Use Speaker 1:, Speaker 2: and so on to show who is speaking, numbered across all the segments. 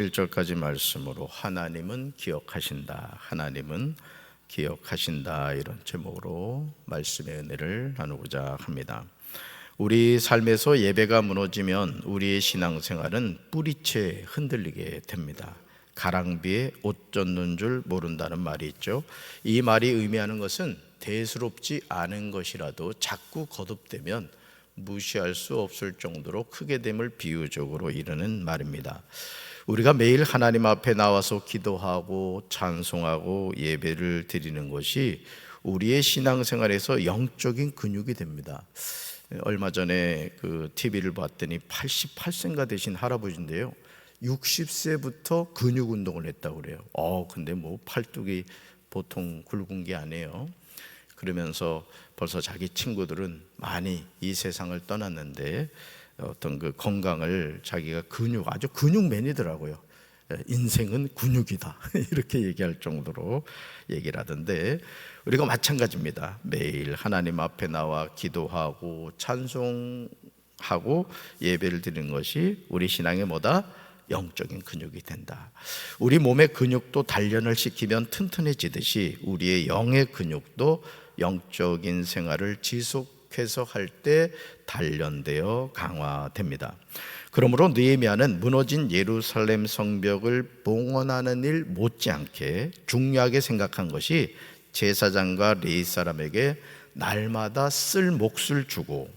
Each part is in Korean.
Speaker 1: 1절까지 말씀으로 하나님은 기억하신다, 하나님은 기억하신다, 이런 제목으로 말씀의 은혜를 나누고자 합니다. 우리 삶에서 예배가 무너지면 우리의 신앙생활은 뿌리채 흔들리게 됩니다. 가랑비에 옷 젖는 줄 모른다는 말이 있죠. 이 말이 의미하는 것은 대수롭지 않은 것이라도 자꾸 거듭되면 무시할 수 없을 정도로 크게 됨을 비유적으로 이르는 말입니다. 우리가 매일 하나님 앞에 나와서 기도하고 찬송하고 예배를 드리는 것이 우리의 신앙생활에서 영적인 근육이 됩니다. 얼마 전에 그 TV를 봤더니 88세인가 되신 할아버지인데요, 60세부터 근육 운동을 했다고 그래요. 근데 뭐 팔뚝이 보통 굵은 게 아니에요. 그러면서 벌써 자기 친구들은 많이 이 세상을 떠났는데 어떤 그 건강을 자기가 아주 근육맨이더라고요. 인생은 근육이다 이렇게 얘기할 정도로 얘기를 하던데, 우리가 마찬가지입니다. 매일 하나님 앞에 나와 기도하고 찬송하고 예배를 드리는 것이 우리 신앙의 뭐다? 영적인 근육이 된다. 우리 몸의 근육도 단련을 시키면 튼튼해지듯이 우리의 영의 근육도 영적인 생활을 지속해서 할 때 단련되어 강화됩니다. 그러므로 느헤미야는 무너진 예루살렘 성벽을 봉헌하는 일 못지않게 중요하게 생각한 것이 제사장과 레위 사람에게 날마다 쓸 몫을 주고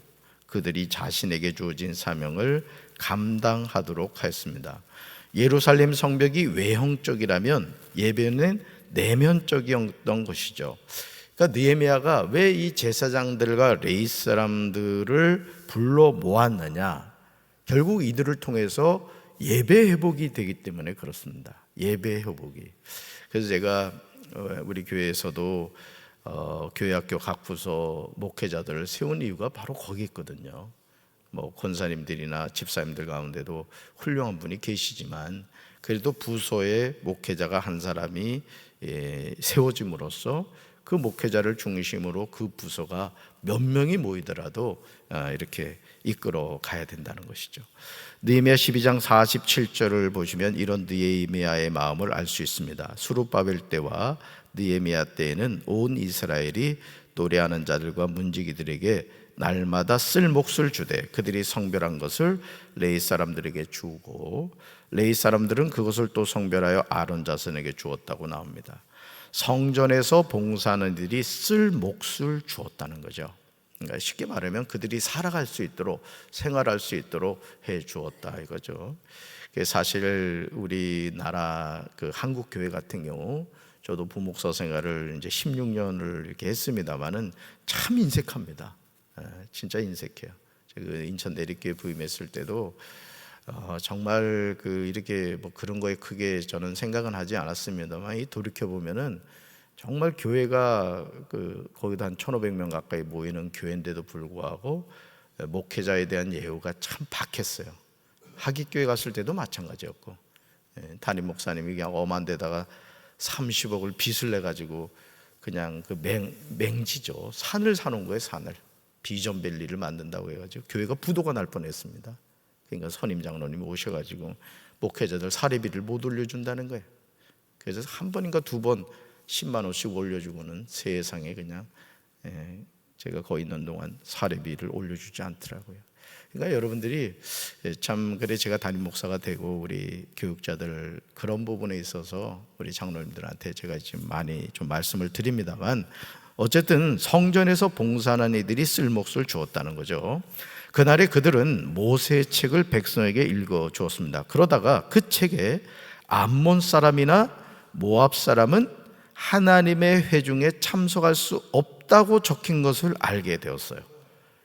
Speaker 1: 그들이 자신에게 주어진 사명을 감당하도록 하였습니다. 예루살렘 성벽이 외형적이라면 예배는 내면적이었던 것이죠. 그러니까 느헤미야가 왜 이 제사장들과 레위 사람들을 불러 모았느냐? 결국 이들을 통해서 예배 회복이 되기 때문에 그렇습니다. 예배 회복이. 그래서 제가 우리 교회에서도 교회학교 각 부서 목회자들을 세운 이유가 바로 거기 있거든요. 뭐 권사님들이나 집사님들 가운데도 훌륭한 분이 계시지만 그래도 부서에 목회자가 한 사람이 세워짐으로써 그 목회자를 중심으로 그 부서가 몇 명이 모이더라도 이렇게 이끌어 가야 된다는 것이죠. 느헤미야 12장 47절을 보시면 이런 느헤미야의 마음을 알 수 있습니다. 스룹바벨 때와 느헤미야 때에는 온 이스라엘이 노래하는 자들과 문지기들에게 날마다 쓸 몫을 주되 그들이 성별한 것을 레위 사람들에게 주고 레위 사람들은 그것을 또 성별하여 아론 자손에게 주었다고 나옵니다. 성전에서 봉사하는 이들이 쓸 몫을 주었다는 거죠. 그러니까 쉽게 말하면 그들이 살아갈 수 있도록, 생활할 수 있도록 해 주었다 이거죠. 사실 우리나라 그 한국 교회 같은 경우, 저도 부목사 생활을 이제 16년을 이렇게 했습니다만은 참 인색합니다. 진짜 인색해요. 제가 인천 내리교회 부임했을 때도 정말 이렇게 뭐 그런 거에 크게 저는 생각은 하지 않았습니다만, 이 돌이켜 보면은 정말 교회가 거기다 한 1,500명 가까이 모이는 교회인데도 불구하고 목회자에 대한 예우가 참 박했어요. 하깃교회 갔을 때도 마찬가지였고, 담임 목사님이 그냥 엄한 데다가 30억을 빚을 내 가지고 그냥 맹지죠. 산을 사놓은 거예요. 산을. 비전밸리를 만든다고 해가지고 교회가 부도가 날 뻔했습니다. 그러니까 선임 장로님이 오셔가지고 목회자들 사례비를 못 올려준다는 거예요. 그래서 한 번인가 두 번 10만 원씩 올려주고는 세상에 그냥 제가 거기 있는 동안 사례비를 올려주지 않더라고요. 그러니까 여러분들이 참 그래 제가 담임 목사가 되고 우리 교육자들 그런 부분에 있어서 우리 장로님들한테 제가 지금 많이 좀 말씀을 드립니다만, 어쨌든 성전에서 봉사하는 이들이 쓸 몫을 주었다는 거죠. 그날에 그들은 모세의 책을 백성에게 읽어 주었습니다. 그러다가 그 책에 암몬 사람이나 모압 사람은 하나님의 회중에 참석할 수 없다고 적힌 것을 알게 되었어요.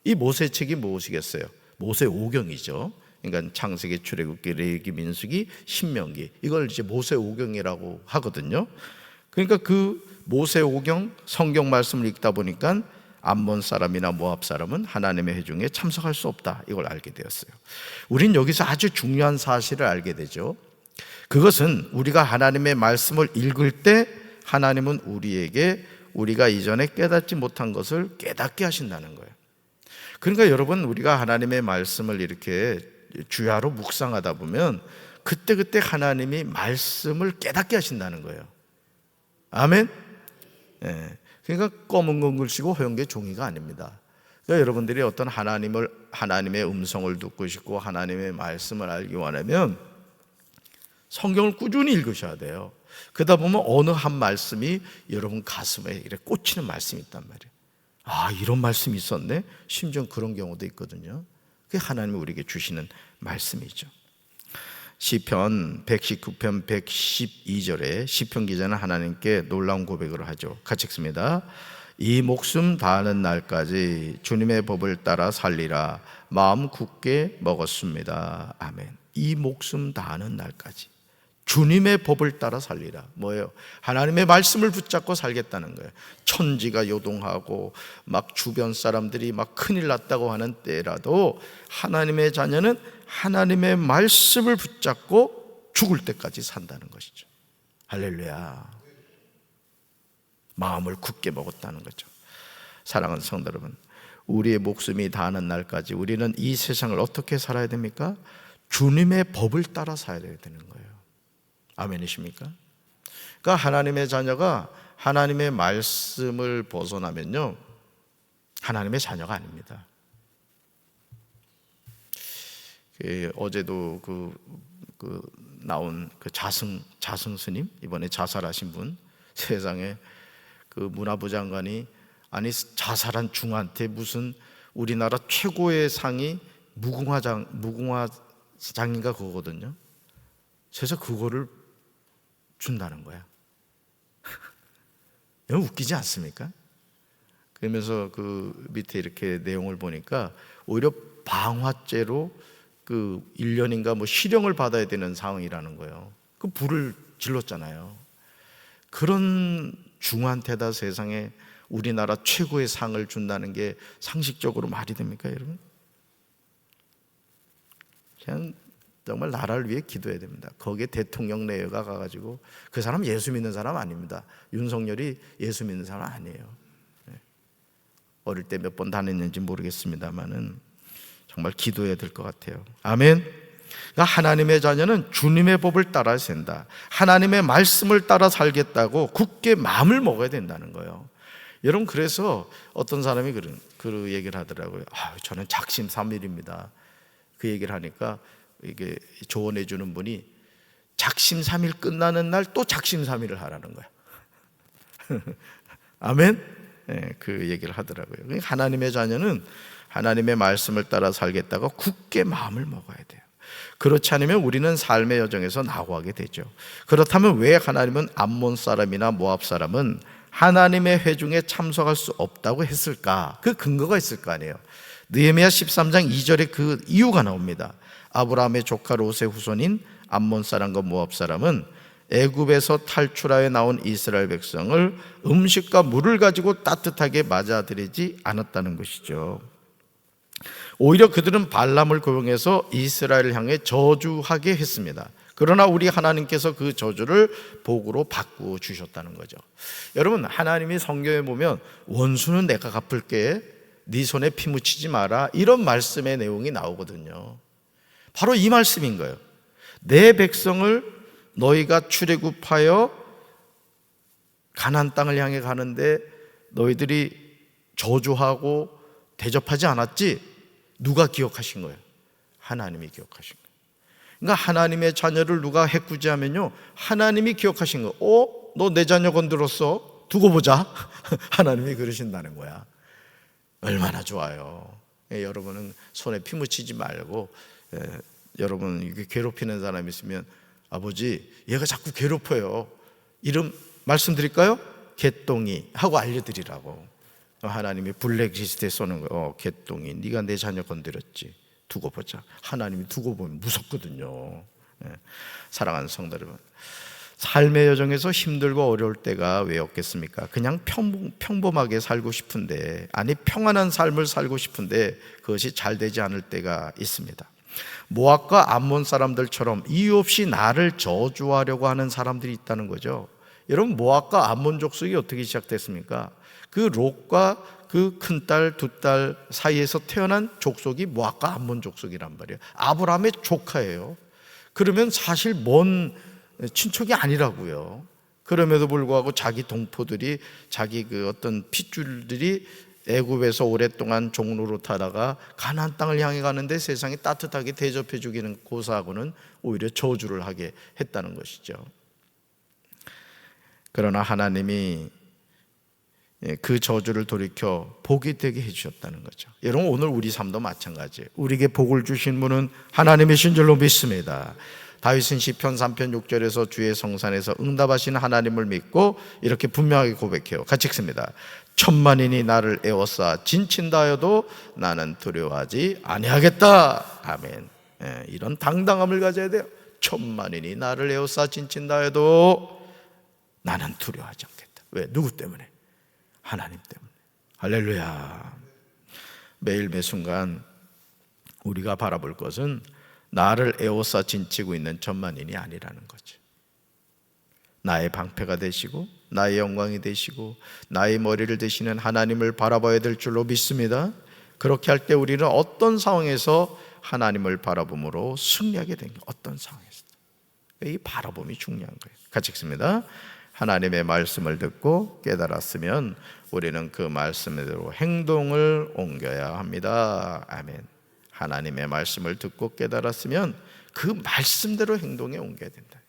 Speaker 1: 이 모세의 책이 무엇이겠어요? 모세 오경이죠. 그러니까 창세기, 출애굽기, 레위기, 민수기, 신명기, 이걸 이제 모세 오경이라고 하거든요. 그러니까 그 모세 오경 성경 말씀을 읽다 보니까 암몬 사람이나 모압 사람은 하나님의 회중에 참석할 수 없다, 이걸 알게 되었어요. 우린 여기서 아주 중요한 사실을 알게 되죠. 그것은 우리가 하나님의 말씀을 읽을 때 하나님은 우리에게 우리가 이전에 깨닫지 못한 것을 깨닫게 하신다는 거예요. 그러니까 여러분, 우리가 하나님의 말씀을 이렇게 주야로 묵상하다 보면 그때그때 하나님이 말씀을 깨닫게 하신다는 거예요. 아멘. 예. 그러니까 검은 건 글씨고 허영계 종이가 아닙니다. 그러니까 여러분들이 어떤 하나님의 음성을 듣고 싶고 하나님의 말씀을 알기 원하면 성경을 꾸준히 읽으셔야 돼요. 그러다 보면 어느 한 말씀이 여러분 가슴에 이렇게 꽂히는 말씀이 있단 말이에요. 아, 이런 말씀이 있었네? 심지어 그런 경우도 있거든요. 그게 하나님이 우리에게 주시는 말씀이죠. 시편 119편 112절에 시편 기자는 하나님께 놀라운 고백을 하죠. 같이 읽습니다. 이 목숨 다하는 날까지 주님의 법을 따라 살리라. 마음 굳게 먹었습니다. 아멘. 이 목숨 다하는 날까지 주님의 법을 따라 살리라. 뭐예요? 하나님의 말씀을 붙잡고 살겠다는 거예요. 천지가 요동하고 막 주변 사람들이 막 큰일 났다고 하는 때라도 하나님의 자녀는 하나님의 말씀을 붙잡고 죽을 때까지 산다는 것이죠. 할렐루야. 마음을 굳게 먹었다는 거죠. 사랑하는 성도 여러분, 우리의 목숨이 다하는 날까지 우리는 이 세상을 어떻게 살아야 됩니까? 주님의 법을 따라 살아야 되는 거예요. 아멘이십니까? 그러니까 하나님의 자녀가 하나님의 말씀을 벗어나면요, 하나님의 자녀가 아닙니다. 어제도 나온 자승 스님, 이번에 자살하신 분, 세상에 문화부 장관이 아니 자살한 중한테 무슨 우리나라 최고의 상이 무궁화장인가 그거거든요. 그래서 그거를 준다는 거야. 너무 웃기지 않습니까? 그러면서 그 밑에 이렇게 내용을 보니까 오히려 방화죄로 1년인가 뭐 실형을 받아야 되는 상황이라는 거예요. 그 불을 질렀잖아요. 그런 중한테다 세상에 우리나라 최고의 상을 준다는 게 상식적으로 말이 됩니까, 여러분? 그냥 정말 나라를 위해 기도해야 됩니다. 거기에 대통령 내외가 가가지고 그 사람 예수 믿는 사람 아닙니다. 윤석열이 예수 믿는 사람 아니에요. 어릴 때 몇 번 다녔는지 모르겠습니다만은 정말 기도해야 될 것 같아요. 아멘. 그러니까 하나님의 자녀는 주님의 법을 따라야 된다. 하나님의 말씀을 따라 살겠다고 굳게 마음을 먹어야 된다는 거예요. 여러분, 그래서 어떤 사람이 그 얘기를 하더라고요. 저는 작심삼일입니다. 그 얘기를 하니까 이게 조언해 주는 분이 작심삼일 끝나는 날 또 작심삼일을 하라는 거야. 아멘. 네, 그 얘기를 하더라고요. 그러니까 하나님의 자녀는 하나님의 말씀을 따라 살겠다고 굳게 마음을 먹어야 돼요. 그렇지 않으면 우리는 삶의 여정에서 낙오하게 되죠. 그렇다면 왜 하나님은 암몬 사람이나 모압 사람은 하나님의 회중에 참석할 수 없다고 했을까? 그 근거가 있을 거 아니에요. 느헤미야 13장 2절에 그 이유가 나옵니다. 아브라함의 조카 롯의 후손인 암몬 사람과 모압 사람은 애굽에서 탈출하여 나온 이스라엘 백성을 음식과 물을 가지고 따뜻하게 맞아들이지 않았다는 것이죠. 오히려 그들은 발람을 고용해서 이스라엘을 향해 저주하게 했습니다. 그러나 우리 하나님께서 그 저주를 복으로 바꾸어 주셨다는 거죠. 여러분, 하나님이 성경에 보면 원수는 내가 갚을게, 네 손에 피 묻히지 마라, 이런 말씀의 내용이 나오거든요. 바로 이 말씀인 거예요. 내 백성을 너희가 출애굽하여 가나안 땅을 향해 가는데 너희들이 저주하고 대접하지 않았지? 누가 기억하신 거예요? 하나님이 기억하신 거예요. 그러니까 하나님의 자녀를 누가 해꾸지하면요, 하나님이 기억하신 거예요. 너 내 자녀 건드렸어? 두고 보자. 하나님이 그러신다는 거야. 얼마나 좋아요. 여러분은 손에 피 묻히지 말고, 여러분 이렇게 괴롭히는 사람이 있으면 아버지 얘가 자꾸 괴롭혀요, 이름 말씀드릴까요? 개똥이 하고 알려드리라고. 하나님이 블랙리스트에 쏘는 거예요. 개똥이, 네가 내 자녀 건드렸지, 두고 보자. 하나님이 두고 보면 무섭거든요. 사랑하는 성도 여러분, 삶의 여정에서 힘들고 어려울 때가 왜 없겠습니까? 그냥 평범하게 살고 싶은데, 아니 평안한 삶을 살고 싶은데 그것이 잘 되지 않을 때가 있습니다. 모압과 암몬 사람들처럼 이유 없이 나를 저주하려고 하는 사람들이 있다는 거죠. 여러분, 모압과 암몬 족속이 어떻게 시작됐습니까? 그 롯과 그 큰딸 두 딸 사이에서 태어난 족속이 모압과 암몬 족속이란 말이에요. 아브라함의 조카예요. 그러면 사실 먼 친척이 아니라고요. 그럼에도 불구하고 자기 동포들이, 자기 그 어떤 핏줄들이 애굽에서 오랫동안 종로로 타다가 가나안 땅을 향해 가는데 세상에 따뜻하게 대접해 주기는 고사하고는 오히려 저주를 하게 했다는 것이죠. 그러나 하나님이 그 저주를 돌이켜 복이 되게 해주셨다는 거죠. 여러분, 오늘 우리 삶도 마찬가지예요. 우리에게 복을 주신 분은 하나님이신 줄로 믿습니다. 다윗은 시편 3편 6절에서 주의 성산에서 응답하시는 하나님을 믿고 이렇게 분명하게 고백해요. 같이 읽습니다. 천만인이 나를 에워싸 진친다 하여도 나는 두려워하지 아니하겠다. 아멘. 이런 당당함을 가져야 돼요. 천만인이 나를 에워싸 진친다 해도 나는 두려워하지 않겠다. 왜? 누구 때문에? 하나님 때문에. 할렐루야. 매일 매순간 우리가 바라볼 것은 나를 에워싸 진치고 있는 천만인이 아니라는 거죠. 나의 방패가 되시고 나의 영광이 되시고 나의 머리를 되시는 하나님을 바라봐야 될 줄로 믿습니다. 그렇게 할 때 우리는 어떤 상황에서 하나님을 바라봄으로 승리하게 된 거예요. 어떤 상황에서. 이 바라봄이 중요한 거예요. 같이 읽습니다. 하나님의 말씀을 듣고 깨달았으면 우리는 그 말씀대로 행동을 옮겨야 합니다. 아멘. 하나님의 말씀을 듣고 깨달았으면 그 말씀대로 행동에 옮겨야 된다.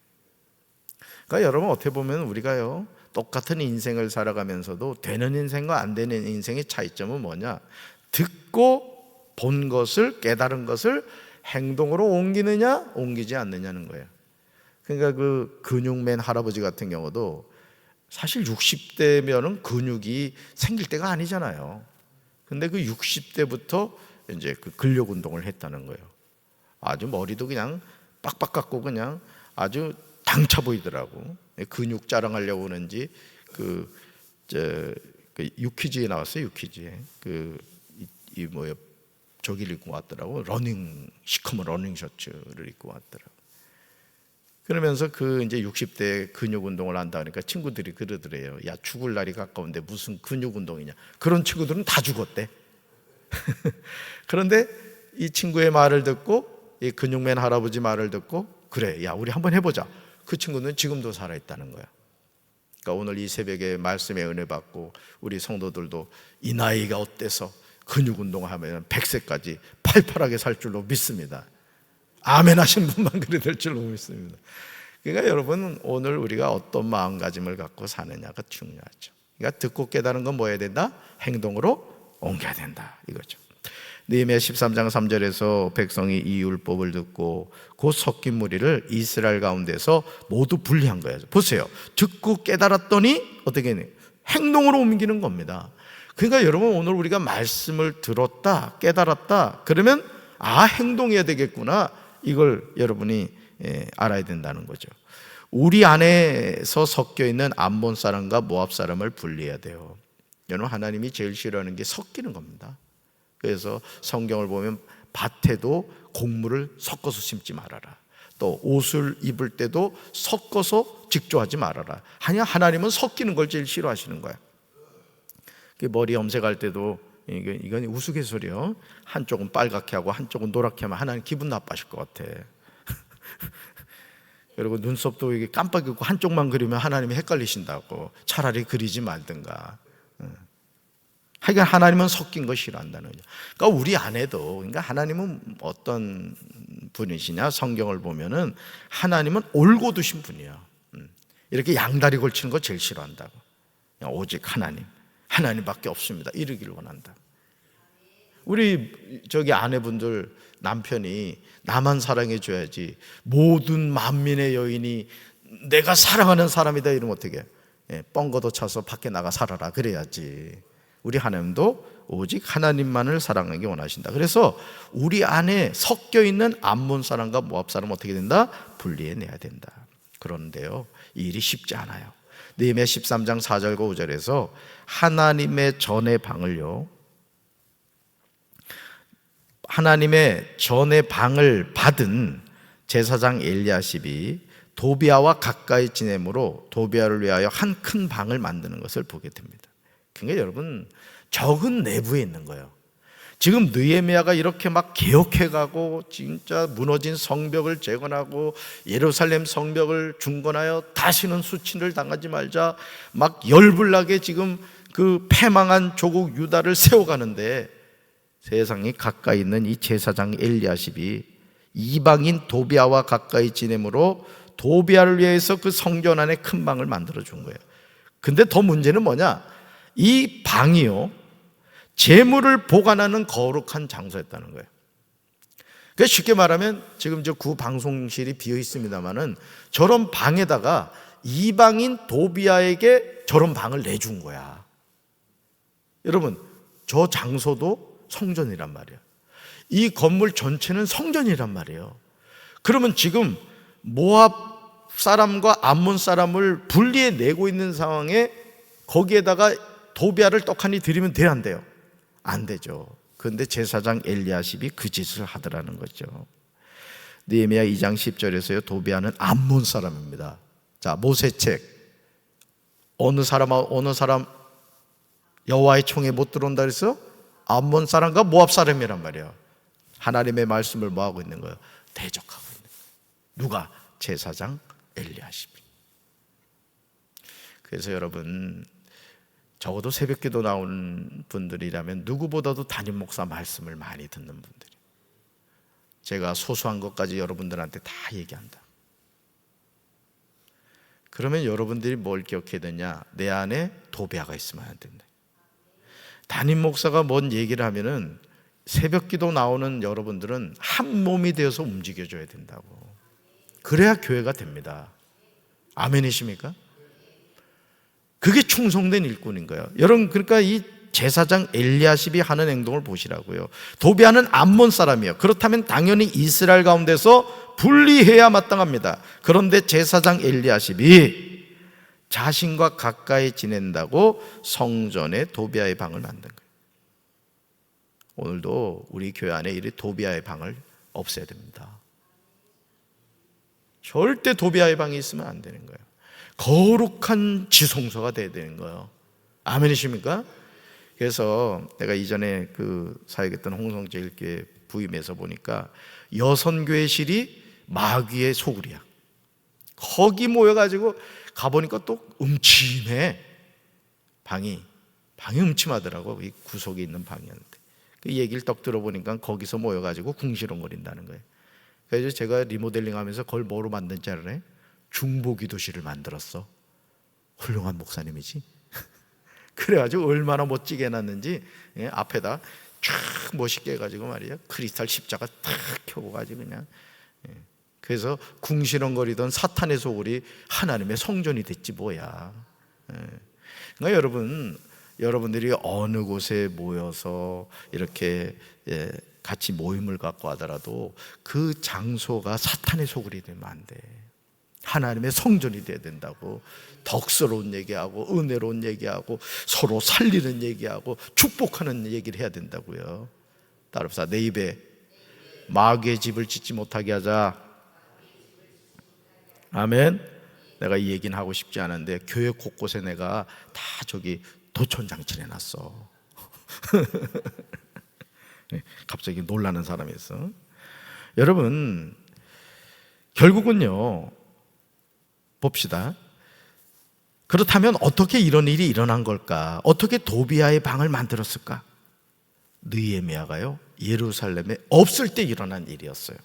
Speaker 1: 그러니까 여러분, 어떻게 보면 우리가요, 똑같은 인생을 살아가면서도 되는 인생과 안 되는 인생의 차이점은 뭐냐? 듣고 본 것을, 깨달은 것을 행동으로 옮기느냐 옮기지 않느냐는 거예요. 그러니까 그 근육맨 할아버지 같은 경우도 사실 60대면은 근육이 생길 때가 아니잖아요. 근데 그 60대부터 이제 그 근력 운동을 했다는 거예요. 아주 머리도 그냥 빡빡 깎고 그냥 아주 당차 보이더라고. 근육 자랑하려고 하는지 그 유퀴즈에 나왔어요. 유퀴즈에 이 뭐야, 저기를 입고 왔더라고. 시커먼 러닝 셔츠를 입고 왔더라고. 그러면서 그 이제 60대 근육 운동을 한다 그러니까 친구들이 그러더래요. 야, 죽을 날이 가까운데 무슨 근육 운동이냐. 그런 친구들은 다 죽었대. 그런데 이 친구의 말을 듣고, 이 근육맨 할아버지 말을 듣고, 그래, 야, 우리 한번 해보자. 그 친구는 지금도 살아있다는 거야. 그러니까 오늘 이 새벽에 말씀의 은혜 받고 우리 성도들도 이 나이가 어때서 근육 운동하면 100세까지 팔팔하게 살 줄로 믿습니다. 아멘 하신 분만 그래 될 줄로 믿습니다. 그러니까 여러분, 오늘 우리가 어떤 마음가짐을 갖고 사느냐가 중요하죠. 그러니까 듣고 깨달은 건 뭐 해야 된다? 행동으로 옮겨야 된다, 이거죠. 느헤미야 13장 3절에서 백성이 이 율법을 듣고 그 섞인 무리를 이스라엘 가운데서 모두 분리한 거예요. 보세요. 듣고 깨달았더니 어떻게 해요? 행동으로 옮기는 겁니다. 그러니까 여러분, 오늘 우리가 말씀을 들었다, 깨달았다, 그러면 행동해야 되겠구나, 이걸 여러분이 알아야 된다는 거죠. 우리 안에서 섞여 있는 암몬 사람과 모압 사람을 분리해야 돼요. 여러분, 하나님이 제일 싫어하는 게 섞이는 겁니다. 그래서 성경을 보면 밭에도 곡물을 섞어서 심지 말아라. 또 옷을 입을 때도 섞어서 직조하지 말아라. 하나님은 섞이는 걸 제일 싫어하시는 거야. 머리 염색할 때도 이건 우스갯소리요. 한쪽은 빨갛게 하고 한쪽은 노랗게 하면 하나님 기분 나빠하실 것 같아. 그리고 눈썹도 이게 깜빡이고 한쪽만 그리면 하나님이 헷갈리신다고. 차라리 그리지 말든가. 하여간 하나님은 섞인 거 싫어한다는 거죠. 그러니까 우리 안에도, 그러니까 하나님은 어떤 분이시냐? 성경을 보면은 하나님은 올고 두신 분이야. 이렇게 양다리 걸치는 거 제일 싫어한다고. 오직 하나님밖에 없습니다. 이러기를 원한다. 우리 아내분들, 남편이 나만 사랑해 줘야지, 모든 만민의 여인이 내가 사랑하는 사람이다 이러면 어떻게 해? 뻥 걷어차서 밖에 나가 살아라 그래야지. 우리 하나님도 오직 하나님만을 사랑하기 원하신다. 그래서 우리 안에 섞여 있는 암몬 사람과 모압 사람 어떻게 된다? 분리해내야 된다. 그런데요, 이 일이 쉽지 않아요. 느헤미야 13장 4절과 5절에서 하나님의 전의 방을요, 하나님의 전의 방을 받은 제사장 엘리야십이 도비아와 가까이 지내므로 도비아를 위하여 한 큰 방을 만드는 것을 보게 됩니다. 그러니까 여러분, 적은 내부에 있는 거예요. 지금 느헤미야가 이렇게 막 개혁해가고 진짜 무너진 성벽을 재건하고 예루살렘 성벽을 중건하여 다시는 수치를 당하지 말자 막 열불나게 지금 그 패망한 조국 유다를 세워가는데, 세상에 가까이 있는 이 제사장 엘리야십이 이방인 도비아와 가까이 지내므로 도비아를 위해서 그 성전 안에 큰 방을 만들어 준 거예요. 근데 더 문제는 뭐냐, 이 방이요, 재물을 보관하는 거룩한 장소였다는 거예요. 그러니까 쉽게 말하면 지금 저 구 방송실이 비어 있습니다만은 저런 방에다가 이방인 도비아에게 저런 방을 내준 거야. 여러분, 저 장소도 성전이란 말이에요. 이 건물 전체는 성전이란 말이에요. 그러면 지금 모압 사람과 암몬 사람을 분리해 내고 있는 상황에 거기에다가 도비아를 떡하니 드리면 돼야 안 돼요? 안 되죠. 그런데 제사장 엘리야십이 그 짓을 하더라는 거죠. 느헤미야 2장 10절에서요, 도비아는 암몬 사람입니다. 자, 모세책 어느 사람 여호와의 총에 못 들어온다 그래서 암몬 사람과 모압 사람이란 말이에요. 하나님의 말씀을 뭐 하고 있는 거예요? 대적하고 있는 거예요. 누가? 제사장 엘리야십이. 그래서 여러분, 적어도 새벽기도 나오는 분들이라면 누구보다도 담임 목사 말씀을 많이 듣는 분들이, 제가 소소한 것까지 여러분들한테 다 얘기한다. 그러면 여러분들이 뭘 기억해야 되냐? 내 안에 도비아가 있으면 안 된다. 담임 목사가 뭔 얘기를 하면은 새벽기도 나오는 여러분들은 한 몸이 되어서 움직여줘야 된다고. 그래야 교회가 됩니다. 아멘이십니까? 그게 충성된 일꾼인 거예요. 여러분, 그러니까 이 제사장 엘리야십이 하는 행동을 보시라고요. 도비아는 암몬 사람이에요. 그렇다면 당연히 이스라엘 가운데서 분리해야 마땅합니다. 그런데 제사장 엘리야십이 자신과 가까이 지낸다고 성전에 도비아의 방을 만든 거예요. 오늘도 우리 교회 안에 이 도비아의 방을 없애야 됩니다. 절대 도비아의 방이 있으면 안 되는 거예요. 거룩한 지성소가 돼야 되는 거예요. 아멘이십니까? 그래서 내가 이전에 그 사역했던 홍성제일교회 부임해서 보니까 여선교회실이 마귀의 소굴이야. 거기 모여가지고 가보니까 또 음침해. 방이 음침하더라고. 이 구석에 있는 방이었는데 그 얘기를 떡 들어보니까 거기서 모여가지고 궁시렁거린다는 거예요. 그래서 제가 리모델링하면서 그걸 뭐로 만든지 알아요? 중보기도실을 만들었어. 훌륭한 목사님이지. 그래가지고 얼마나 멋지게 해놨는지, 앞에다 쫙 멋있게 해가지고 말이야, 크리스탈 십자가 탁 켜고 가지고 그냥. 그래서 궁시렁거리던 사탄의 소굴이 하나님의 성전이 됐지 뭐야. 그러니까 여러분들이 어느 곳에 모여서 이렇게 같이 모임을 갖고 하더라도 그 장소가 사탄의 소굴이 되면 안 돼. 하나님의 성전이 돼야 된다고. 덕스러운 얘기하고 은혜로운 얘기하고 서로 살리는 얘기하고 축복하는 얘기를 해야 된다고요. 따라합시다. 내 입에 마귀의 집을 짓지 못하게 하자. 아멘. 내가 이 얘기는 하고 싶지 않은데 교회 곳곳에 내가 다 저기 도촌장치를 해놨어. 갑자기 놀라는 사람이 있어. 여러분, 결국은요, 봅시다. 그렇다면 어떻게 이런 일이 일어난 걸까? 어떻게 도비아의 방을 만들었을까? 느헤미야가요, 예루살렘에 없을 때 일어난 일이었어요.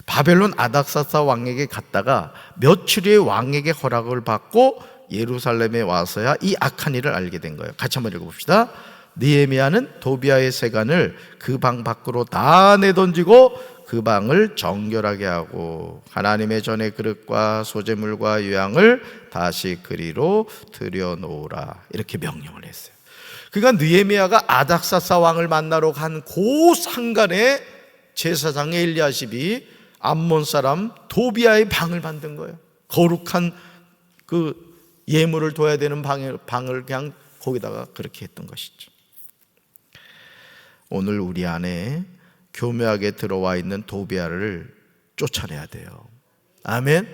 Speaker 1: 바벨론 아닥사스 왕에게 갔다가 며칠 후에 왕에게 허락을 받고 예루살렘에 와서야 이 악한 일을 알게 된 거예요. 같이 한번 읽어봅시다. 느헤미야는 도비아의 세간을 그 방 밖으로 다 내던지고 그 방을 정결하게 하고 하나님의 전의 그릇과 소재물과 유향을 다시 그리로 들여놓으라, 이렇게 명령을 했어요. 그러니까 느헤미야가 아닥사스 왕을 만나러 간 그 상간에 제사장 엘리야십이 암몬 사람 도비아의 방을 만든 거예요. 거룩한 그 예물을 둬야 되는 방을 그냥 거기다가 그렇게 했던 것이죠. 오늘 우리 안에 교묘하게 들어와 있는 도비아를 쫓아내야 돼요. 아멘.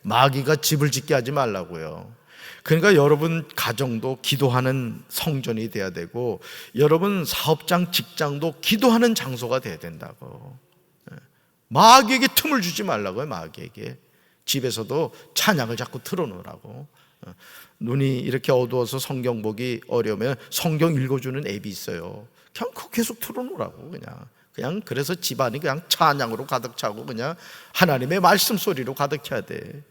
Speaker 1: 마귀가 집을 짓게 하지 말라고요. 그러니까 여러분 가정도 기도하는 성전이 돼야 되고, 여러분 사업장, 직장도 기도하는 장소가 돼야 된다고. 마귀에게 틈을 주지 말라고요. 마귀에게. 집에서도 찬양을 자꾸 틀어놓으라고. 눈이 이렇게 어두워서 성경 보기 어려우면 성경 읽어주는 앱이 있어요. 그냥 그거 계속 틀어놓으라고. 그냥 그래서 집안이 그냥 찬양으로 가득 차고 그냥 하나님의 말씀 소리로 가득 차야 돼.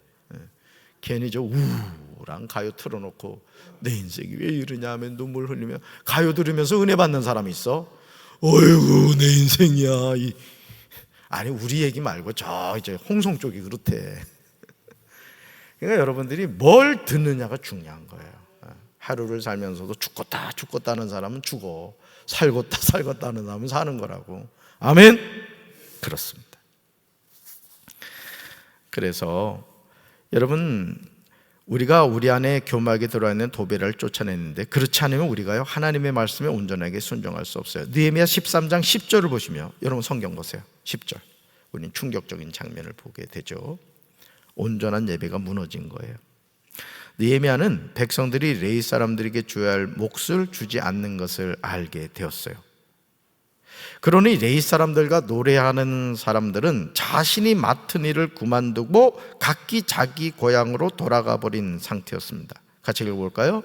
Speaker 1: 괜히 저 우울한 가요 틀어놓고 내 인생이 왜 이러냐 하면 눈물 흘리며 가요 들으면서 은혜 받는 사람이 있어? 어이구 내 인생이야. 아니 우리 얘기 말고 이제 홍성 쪽이 그렇대. 그러니까 여러분들이 뭘 듣느냐가 중요한 거예요. 하루를 살면서도 죽겠다 하는 사람은 죽어, 살겠다 하는 사람은 사는 거라고. 아멘? 그렇습니다. 그래서 여러분, 우리가 우리 안에 교막에 들어있는 도배를 쫓아내는데, 그렇지 않으면 우리가요 하나님의 말씀에 온전하게 순종할 수 없어요. 느헤미야 13장 10절을 보시면, 여러분 성경 보세요. 10절. 우리는 충격적인 장면을 보게 되죠. 온전한 예배가 무너진 거예요. 느헤미야는 백성들이 레위 사람들에게 줘야 할 몫을 주지 않는 것을 알게 되었어요. 그러니 레위 사람들과 노래하는 사람들은 자신이 맡은 일을 그만두고 각기 자기 고향으로 돌아가 버린 상태였습니다. 같이 읽어볼까요?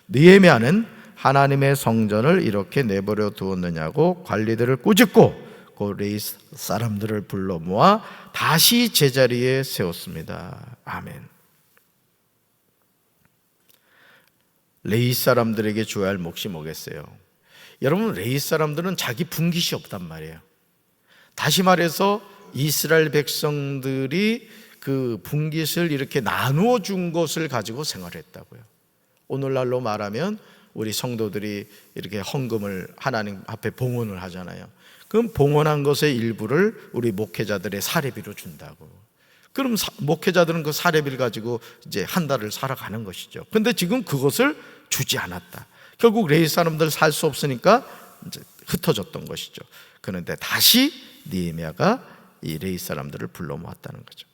Speaker 1: 느헤미야는 하나님의 성전을 이렇게 내버려 두었느냐고 관리들을 꾸짖고 그 레위 사람들을 불러 모아 다시 제자리에 세웠습니다. 아멘. 레위 사람들에게 줘야 할 몫이 뭐겠어요? 여러분, 레위 사람들은 자기 분깃이 없단 말이에요. 다시 말해서 이스라엘 백성들이 그 분깃을 이렇게 나누어 준 것을 가지고 생활했다고요. 오늘날로 말하면 우리 성도들이 이렇게 헌금을 하나님 앞에 봉헌을 하잖아요. 그럼 봉헌한 것의 일부를 우리 목회자들의 사례비로 준다고. 그럼 목회자들은 그 사례비를 가지고 이제 한 달을 살아가는 것이죠. 근데 지금 그것을 주지 않았다. 결국 레위 사람들 살 수 없으니까 이제 흩어졌던 것이죠. 그런데 다시 느헤미야가 이 레위 사람들을 불러 모았다는 거죠.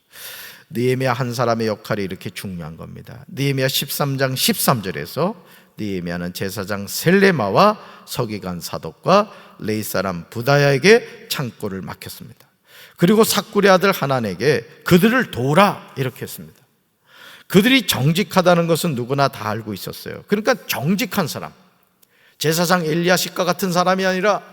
Speaker 1: 느헤미야 한 사람의 역할이 이렇게 중요한 겁니다. 느헤미야 13장 13절에서 느헤미야는 제사장 셀레마와 서기관 사독과 레위 사람 부다야에게 창고를 맡겼습니다. 그리고 삭굴의 아들 하난에게 그들을 도우라 이렇게 했습니다. 그들이 정직하다는 것은 누구나 다 알고 있었어요. 그러니까 정직한 사람, 제사장 엘리야십과 같은 사람이 아니라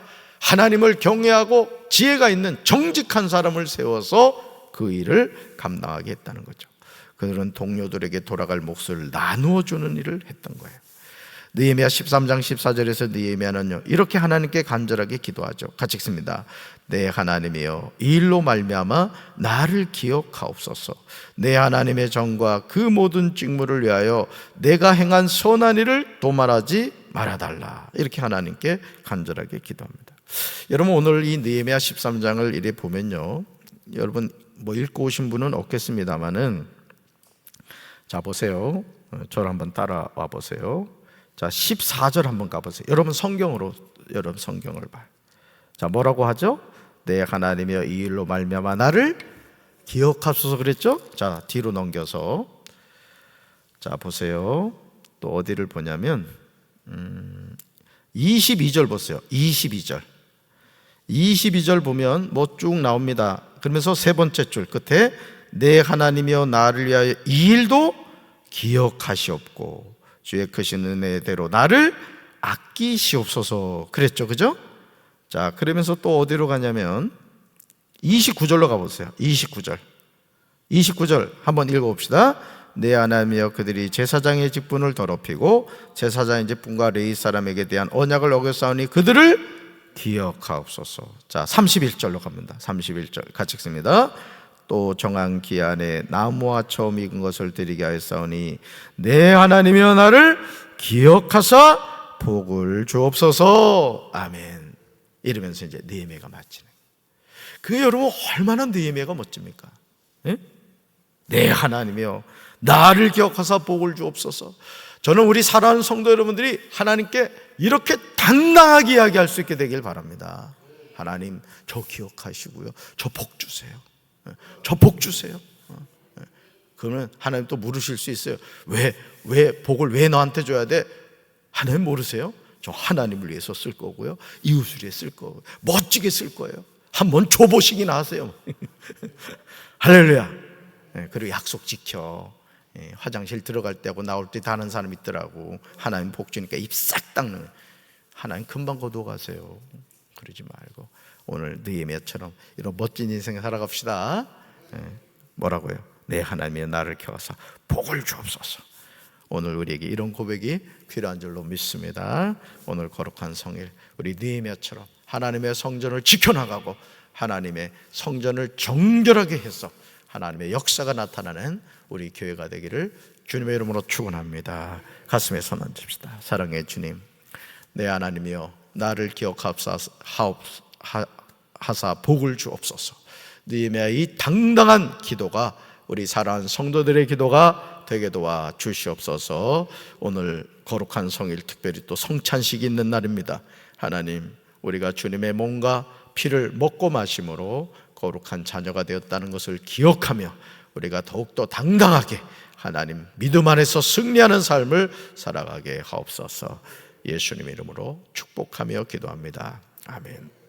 Speaker 1: 하나님을 경외하고 지혜가 있는 정직한 사람을 세워서 그 일을 감당하게 했다는 거죠. 그들은 동료들에게 돌아갈 몫을 나누어 주는 일을 했던 거예요. 느헤미야 13장 14절에서 느헤미야는요 이렇게 하나님께 간절하게 기도하죠. 같이 읽습니다. 내 하나님이여, 이 일로 말미암아 나를 기억하옵소서. 내 하나님의 정과 그 모든 직무를 위하여 내가 행한 선한 일을 도말하지 말아달라. 이렇게 하나님께 간절하게 기도합니다. 여러분, 오늘 이 느헤미야 13장을 이래 보면요, 여러분 뭐 읽고 오신 분은 없겠습니다만은, 자 보세요. 저를 한번 따라와 보세요. 자 14절 한번 가보세요. 여러분 성경으로, 여러분 성경을 봐요. 자 뭐라고 하죠? 내 하나님이여, 이 일로 말미암아 나를 기억하소서 그랬죠? 자 뒤로 넘겨서 자 보세요. 또 어디를 보냐면 22절 보세요. 22절 보면 뭐 쭉 나옵니다. 그러면서 세 번째 줄 끝에 내 하나님이여, 나를 위하여 이 일도 기억하시옵고 주의 크신 은혜대로 나를 아끼시옵소서 그랬죠. 그죠? 자 그러면서 또 어디로 가냐면 29절로 가보세요. 29절 한번 읽어봅시다. 내 하나님이여, 그들이 제사장의 직분을 더럽히고 제사장의 직분과 레위 사람에게 대한 언약을 어겼사오니 그들을 기억하옵소서. 자 31절로 갑니다. 31절 같이 읽습니다. 또 정한 기한에 나무와 처음 익은 것을 드리게 하였사오니 내 하나님이여, 나를 기억하사 복을 주옵소서. 아멘. 이러면서 이제 느헤미야가 마치는. 그 여러분 얼마나 느헤미야가 멋집니까? 네? 내 하나님이여, 나를 기억하사 복을 주옵소서. 저는 우리 사랑하는 성도 여러분들이 하나님께 이렇게 당당하게 이야기할 수 있게 되길 바랍니다. 하나님, 저 기억하시고요, 저 복 주세요. 저 복 주세요. 그러면 하나님 또 물으실 수 있어요. 왜 복을 왜 너한테 줘야 돼? 하나님 모르세요? 저 하나님을 위해서 쓸 거고요, 이웃을 위해 쓸 거고요, 멋지게 쓸 거예요. 한번 줘보시기나 하세요. 할렐루야. 그리고 약속 지켜. 화장실 들어갈 때하고 나올 때 다른 사람 있더라고. 하나님 복 주니까 입 싹 닦는 거예요. 하나님 금방 거두어 가세요. 그러지 말고 오늘 느헤미야처럼 이런 멋진 인생 살아갑시다. 뭐라고요? 내 하나님이 나를 켜서 복을 주옵소서. 오늘 우리에게 이런 고백이 필요한 줄로 믿습니다. 오늘 거룩한 성일, 우리 느헤미야처럼 하나님의 성전을 지켜나가고 하나님의 성전을 정결하게 해서 하나님의 역사가 나타나는 우리 교회가 되기를 주님의 이름으로 축원합니다. 가슴에 손 얹읍시다. 사랑의 주님, 내 하나님이여, 나를 기억하사 복을 주옵소서. 느헤미야의 이 당당한 기도가 우리 사랑하는 성도들의 기도가 되게 도와 주시옵소서. 오늘 거룩한 성일, 특별히 또 성찬식이 있는 날입니다. 하나님, 우리가 주님의 몸과 피를 먹고 마심으로 거룩한 자녀가 되었다는 것을 기억하며 우리가 더욱더 당당하게 하나님 믿음 안에서 승리하는 삶을 살아가게 하옵소서. 예수님의 이름으로 축복하며 기도합니다. 아멘.